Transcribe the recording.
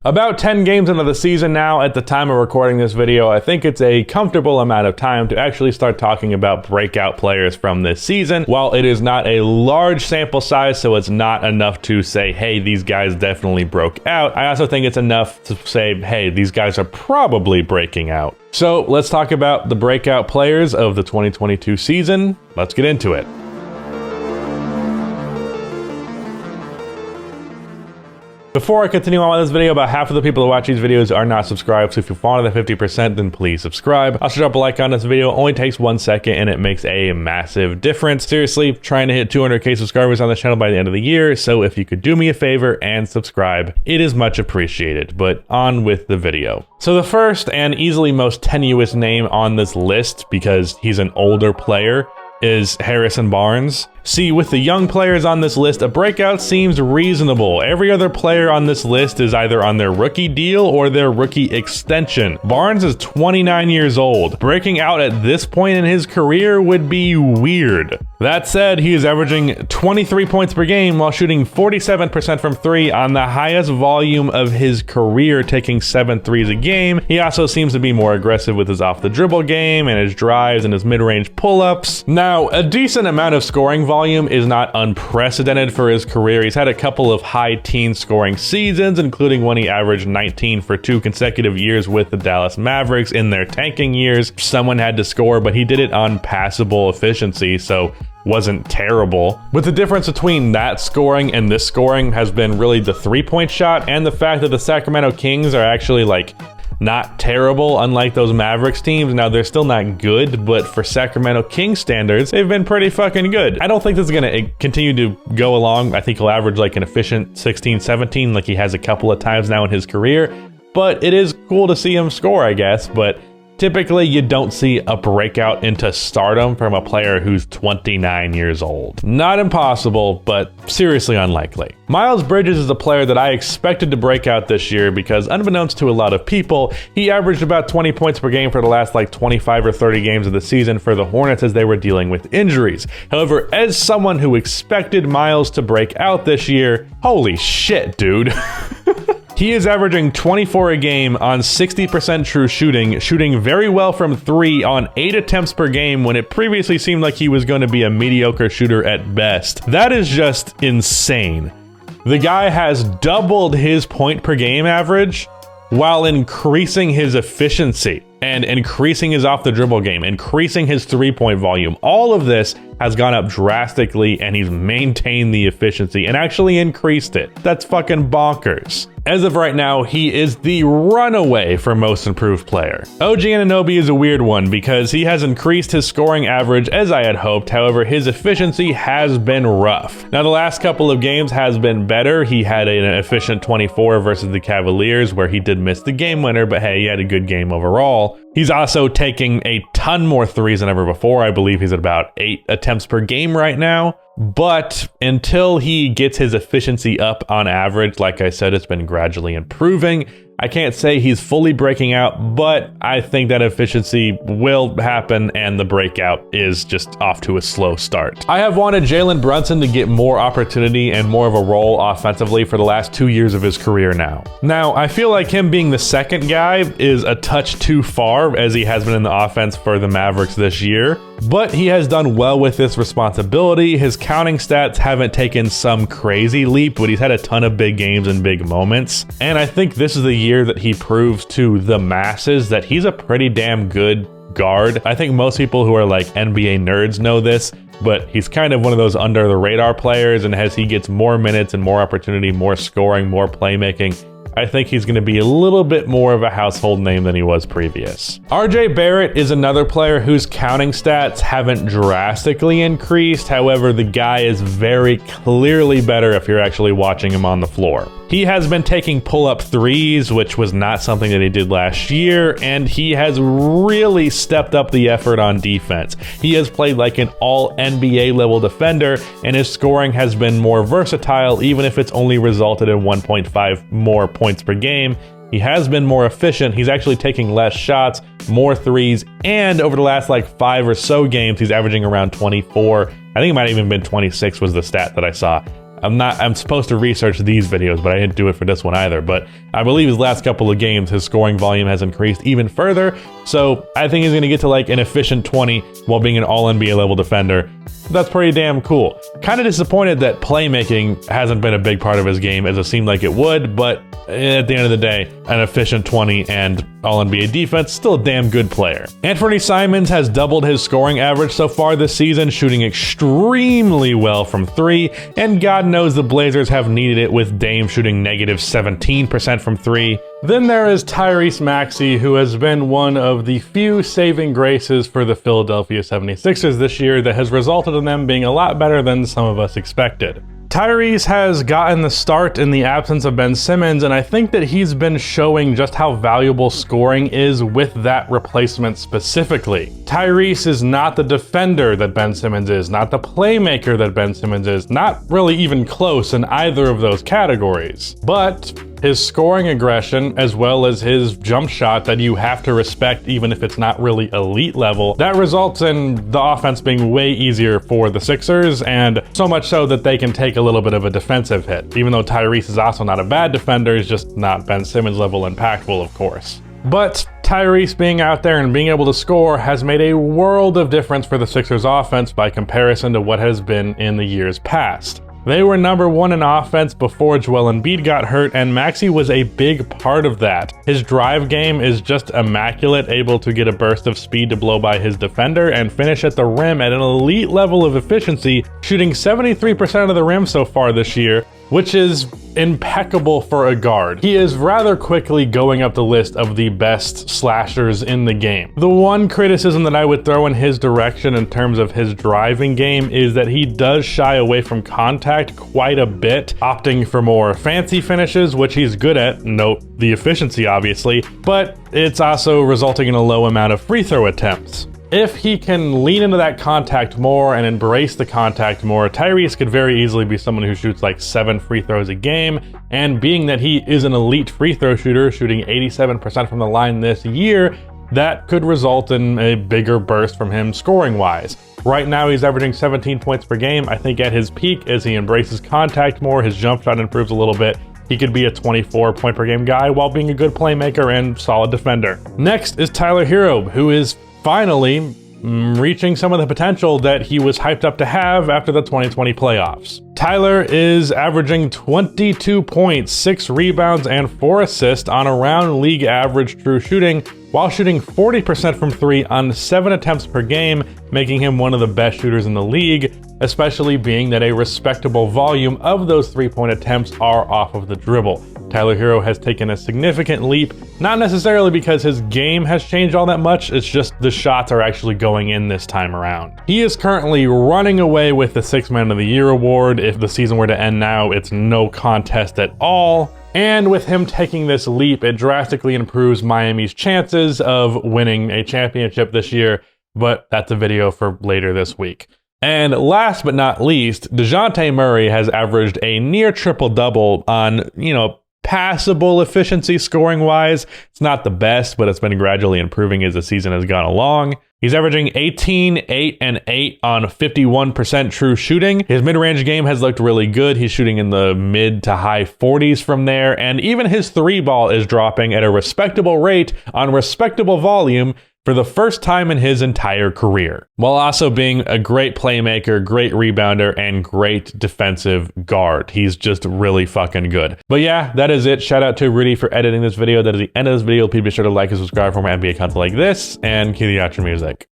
About 10 games into the season now at the time of recording this video, I think it's a comfortable amount of time to actually start talking about breakout players from this season. While it is not a large sample size, so it's not enough to say, hey, these guys definitely broke out, I also think it's enough to say, hey, these guys are probably breaking out. So let's talk about the breakout players of the 2022 season. Let's get into it. Before I continue on with this video, about half of the people who watch these videos are not subscribed, so if you fall under the 50%, then please subscribe. Also drop a like on this video, it only takes 1 second and it makes a massive difference. Seriously, trying to hit 200k subscribers on the channel by the end of the year, so if you could do me a favor and subscribe, it is much appreciated. But on with the video. So the first and easily most tenuous name on this list, because he's an older player, is Harrison Barnes. See, with the young players on this list, a breakout seems reasonable. Every other player on this list is either on their rookie deal or their rookie extension. Barnes is 29 years old. Breaking out at this point in his career would be weird. That said, he is averaging 23 points per game while shooting 47% from 3 on the highest volume of his career, taking 7 threes a game. He also seems to be more aggressive with his off-the-dribble game and his drives and his mid-range pull-ups. Now, a decent amount of scoring volume is not unprecedented for his career. He's had a couple of high teen scoring seasons, including when he averaged 19 for 2 consecutive years with the Dallas Mavericks in their tanking years. Someone had to score, but he did it on passable efficiency, so wasn't terrible. But the difference between that scoring and this scoring has been really the 3-point shot and the fact that the Sacramento Kings are actually not terrible, unlike those Mavericks teams. Now, they're still not good, but for Sacramento Kings standards, they've been pretty fucking good. I don't think this is going to continue to go along. I think he'll average an efficient 16, 17 like he has a couple of times now in his career, but it is cool to see him score, I guess. But typically, you don't see a breakout into stardom from a player who's 29 years old. Not impossible, but seriously unlikely. Miles Bridges is a player that I expected to break out this year because, unbeknownst to a lot of people, he averaged about 20 points per game for the last 25 or 30 games of the season for the Hornets as they were dealing with injuries. However, as someone who expected Miles to break out this year, holy shit, dude. He is averaging 24 a game on 60% true shooting, shooting very well from 3 on 8 attempts per game when it previously seemed like he was going to be a mediocre shooter at best. That is just insane. The guy has doubled his point per game average while increasing his efficiency and increasing his off-the-dribble game, increasing his three-point volume. All of this has gone up drastically, and he's maintained the efficiency and actually increased it. That's fucking bonkers. As of right now, he is the runaway for most improved player. OG Anunoby is a weird one because he has increased his scoring average as I had hoped. However, his efficiency has been rough. Now, the last couple of games has been better. He had an efficient 24 versus the Cavaliers where he did miss the game winner, but hey, he had a good game overall. He's also taking a ton more threes than ever before. I believe he's at about 8 attempts per game right now. But until he gets his efficiency up on average, like I said, it's been gradually improving. I can't say he's fully breaking out, but I think that efficiency will happen and the breakout is just off to a slow start. I have wanted Jalen Brunson to get more opportunity and more of a role offensively for the last 2 years of his career now. Now, I feel like him being the second guy is a touch too far as he has been in the offense for the Mavericks this year, but he has done well with this responsibility. His counting stats haven't taken some crazy leap, but he's had a ton of big games and big moments. And I think this is the year that he proves to the masses that he's a pretty damn good guard. I think most people who are NBA nerds know this, but he's kind of one of those under the radar players, and as he gets more minutes and more opportunity, more scoring, more playmaking, I think he's going to be a little bit more of a household name than he was previous. RJ Barrett is another player whose counting stats haven't drastically increased. However, the guy is very clearly better if you're actually watching him on the floor. He has been taking pull-up threes, which was not something that he did last year, and he has really stepped up the effort on defense. He has played like an all-NBA level defender, and his scoring has been more versatile, even if it's only resulted in 1.5 more points per game. He has been more efficient. He's actually taking less shots, more threes, and over the last 5 or so games, he's averaging around 24. I think it might have even been 26 was the stat that I saw. I'm supposed to research these videos, but I didn't do it for this one either. But I believe his last couple of games, his scoring volume has increased even further. So I think he's going to get to like an efficient 20 while being an all NBA level defender. That's pretty damn cool. Kind of disappointed that playmaking hasn't been a big part of his game as it seemed like it would, but at the end of the day, an efficient 20 and all-NBA defense, still a damn good player. Anthony Simons has doubled his scoring average so far this season, shooting extremely well from 3, and God knows the Blazers have needed it with Dame shooting negative 17% from 3. Then there is Tyrese Maxiell, who has been one of the few saving graces for the Philadelphia 76ers this year that has resulted in them being a lot better than some of us expected. Tyrese has gotten the start in the absence of Ben Simmons, and I think that he's been showing just how valuable scoring is with that replacement specifically. Tyrese is not the defender that Ben Simmons is, not the playmaker that Ben Simmons is, not really even close in either of those categories. But his scoring aggression, as well as his jump shot that you have to respect even if it's not really elite level, that results in the offense being way easier for the Sixers, and so much so that they can take a little bit of a defensive hit. Even though Tyrese is also not a bad defender, he's just not Ben Simmons level impactful, of course. But Tyrese being out there and being able to score has made a world of difference for the Sixers offense by comparison to what has been in the years past. They were number 1 in offense before Joel Embiid got hurt, and Maxey was a big part of that. His drive game is just immaculate, able to get a burst of speed to blow by his defender and finish at the rim at an elite level of efficiency, shooting 73% of the rim so far this year, which is impeccable for a guard. He is rather quickly going up the list of the best slashers in the game. The one criticism that I would throw in his direction in terms of his driving game is that he does shy away from contact quite a bit, opting for more fancy finishes, which he's good at, note the efficiency obviously, but it's also resulting in a low amount of free throw attempts. If he can lean into that contact more and embrace the contact more, Tyrese could very easily be someone who shoots like 7 free throws a game, and being that he is an elite free throw shooter, shooting 87% from the line this year, that could result in a bigger burst from him scoring-wise. Right now he's averaging 17 points per game. I think at his peak, as he embraces contact more, his jump shot improves a little bit, he could be a 24 point per game guy while being a good playmaker and solid defender. Next is Tyler Hero, who is finally reaching some of the potential that he was hyped up to have after the 2020 playoffs. Tyler is averaging 22 points, 6 rebounds, and 4 assists on around league average true shooting, while shooting 40% from 3 on 7 attempts per game, making him one of the best shooters in the league, especially being that a respectable volume of those 3-point attempts are off of the dribble. Tyler Hero has taken a significant leap, not necessarily because his game has changed all that much, it's just the shots are actually going in this time around. He is currently running away with the 6th Man of the Year award. If the season were to end now, it's no contest at all. And with him taking this leap, it drastically improves Miami's chances of winning a championship this year, but that's a video for later this week. And last but not least, DeJounte Murray has averaged a near triple-double on, passable efficiency scoring-wise. It's not the best, but it's been gradually improving as the season has gone along. He's averaging 18, 8, and 8 on 51% true shooting. His mid-range game has looked really good. He's shooting in the mid to high 40s from there, and even his 3-ball is dropping at a respectable rate on respectable volume for the first time in his entire career, while also being a great playmaker, great rebounder, and great defensive guard. He's just really fucking good. But yeah, that is it. Shout out to Rudy for editing this video. That is the end of this video. Please be sure to like and subscribe for more NBA content like this, and cue the outro music.